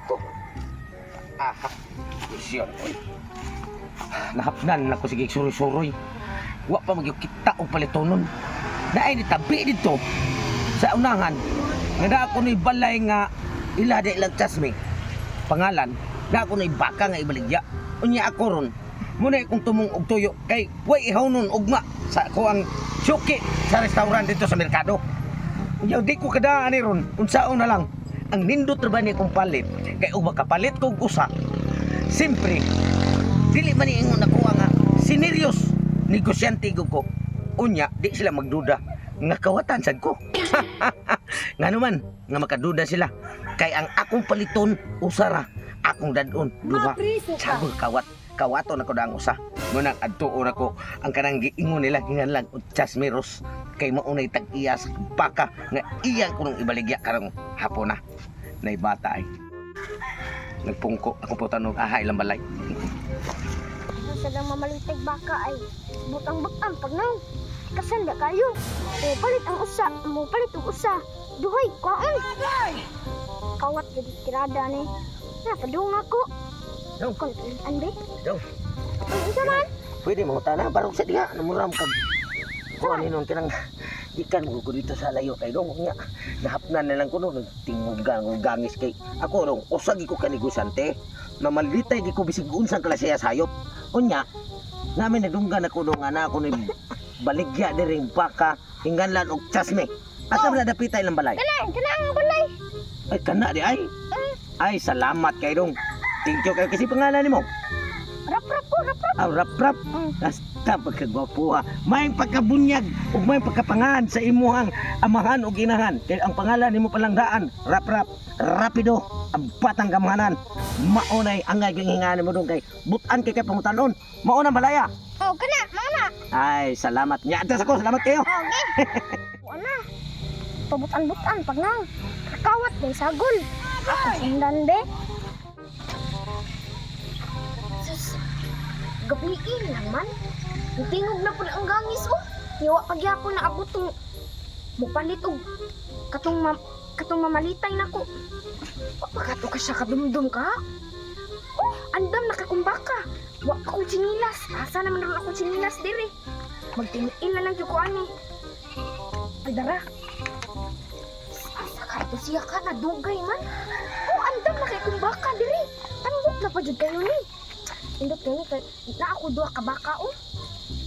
Ko. Isyon, oy. Nahapnan na ko sige suroy-suroy. Wa pa magyud kita og palitonon. Naay ni tabi dito sa unahan. Nga na ako ni balay nga ila di lang chasme. Pangalan, na ako ni baka nga ibaligya. Unya ako ron. Muna akong tumong og tuyo kay way ihaw nun ugma sa ako ang suki sa restaurant dito sa merkado. Unya di ko kada ani ron. Unsaon na lang. Ang nindot ra ba ni kong palit kay ug makapalit kog usa. Siyempre, dili man ingon ako nga sineryos negosyante ko. Unya, di sila magduda nga kawatan sad ko. Nga naman, nga makaduda sila. Kay ang akong paliton, usara. Akong dadon, duha. Sabol kawat. Kawaton ako daang usa. Ngunang adtuon ako ang kanang giingon nila hinganlan og chasmeros. Kay maunay tag-iya sa baka nga iya ko nung ibaligya karong hapon na. Nay bata ay. Nagpungko ako po tanog ahay lang balay. Sa lang mamalitag baka ay butang-butang pag nang kasanda kayo. Palit ang usa, mo palit ang usa. Duhay kaon. Kawat jadi tirada ni. Na padung ako. Daw. Kontan be. Daw. Unsa man? Pwede mo tana barog sa diha namuram kag kuan inon kinang ikan mo ko dito sa layo kay dong nya nahapnan na lang ko no tingog gangis kay ako dong usag ko kanigusante mamalitay gi ko bisig unsang klase sayop unya namin nadunggan ako dong ana ako ni baligya diri baka hinganlan og chasme asa man dapitay lang balay Kana ang balay. ay kana di ay salamat kay dong thank you kay kasi pangalan nimo Rap-rap ko, rap-rap. rap-rap basta pagkagwapo ha may pagkabunyag ug may pagkapangahan sa imuhang amahan ug inahan kay ang pangalan nimo palang daan rap-rap rapido ang batang kamahanan maunay angay gyud hinganan mo dong kay butan kay pangutanon mauna balaya Oh, kana, mana? ay salamat nya atas ako salamat kayo Okay. Ana. Pabutan-butan pag nang kawat day sagol. Ako sindan be. Sus. Gabiin naman. Tingog na pud ang gangis oh. Yawa pagyapon na abot tong mupalit og katong mamalitay nako. Pagkato ka siya kadumdum ka. Oh, andam nakakumbaka. Wa ko chinilas. Asa naman ron ako chinilas diri. Magtiniil na lang yung kuan eh. Ay dara. Asa ka ito siya ka na dugay man. Oh, andam nakakumbaka diri. Tambok na pa jud kayo ni. Indot kani kay na ako duha ka baka oh.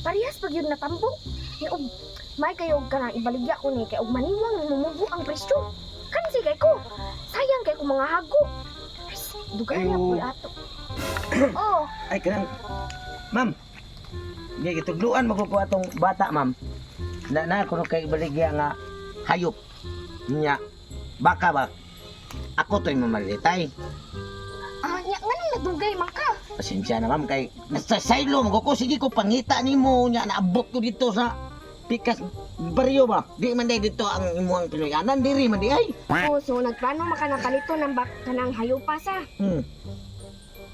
Parehas pag yun natambok. Ya og may kayo og kanang ibaligya ko ni kay og maniwang mumubo ang presyo. Kansi kay ko. Sayang kay ko mga hago. Dugay na Ayo. po ato. Oh, ay kanang ma'am di gitugluan mo ko atong bata ma'am na kuno kay baligya nga hayop nya baka ba ako to'y mamalitay nya nganong nadugay man ka? pasensya na ma'am kay nasa silo mo ko sige ko pangita nimo nya naabot ko dito sa pikas baryo ba di man day dito ang imuhang pinuyanan diri man di ay Oh, so nagplano maka napalito ng kanang hayupa sa.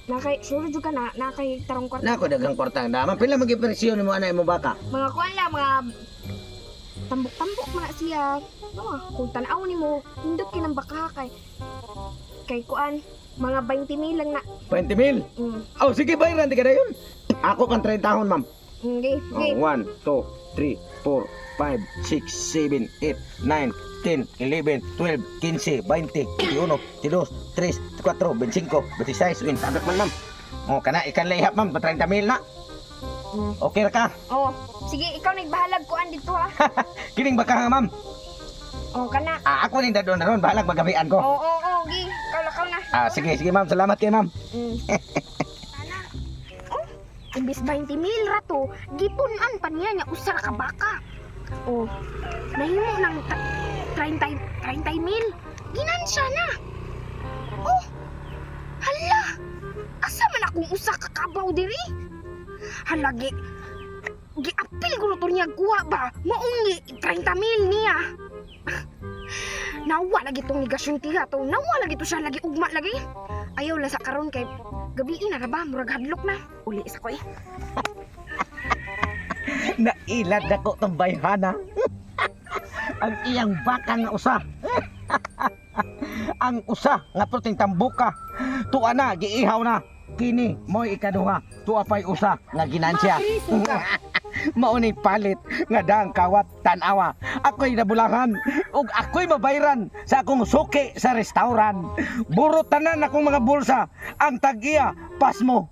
Nakay sure jud ka na nakay tarong kwarta. na ako dagang kwartang daman pila magipresyon nimo anay mo baka Mga kuan la mga tambok-tambok man na siya. Kung tan-aw nimo hindot kinang baka kay kuan mga 20,000 lang na. 20,000 Mm. oh sige bayaran di ka dayon ako kan 30 tahon ma'am Okay, okay. 1, 2, 3, 4, 5, 6, 7, 8, 9, 10, 11, 12, 15, 20, 21, 22, 23, 24, 25, 26, win, tabak man ma'am. O, kana, ikan layhap ma'am, pa 30,000 na. Mm. Okay ra ka? Oh, sige ikaw nagbahalag kuan dito ha. Kining baka nga ma'am. Oh, kana. Ako ning dadon na ron, bahalag magabian ko. Gi. Ikaw na. Sige ma'am, salamat kayo ma'am. Sana. Oh, imbis 20,000 rato, gipunan pa niya niya usa ka baka. Oh, nahimo ng 30,000. Ginansya na. Oh, hala. Asa man akong usa ka kabaw diri? Hala, giapil ko to niya kuha ba? Maungi 30,000 niya. Nawa lagi tong negasyon tiha to. Nawa lagi to siya lagi ugma lagi. Ayaw la sa karon kay gabi na ra ba murag hadlok na. Uli isa ko eh. Nailad ako tong bayhana. ang iyang baka nga usa. Ang usa nga puting tambuka. Tuwa na, giihaw na. Kini mo'y ikaduha. Tuwa pa'y usa nga ginansya. Maunay palit nga daang kawat tanawa. Ako'y nabulangan ug ako'y mabayran sa akong suki sa restaurant. Buro tanan akong mga bulsa. Ang tag-iya pasmo.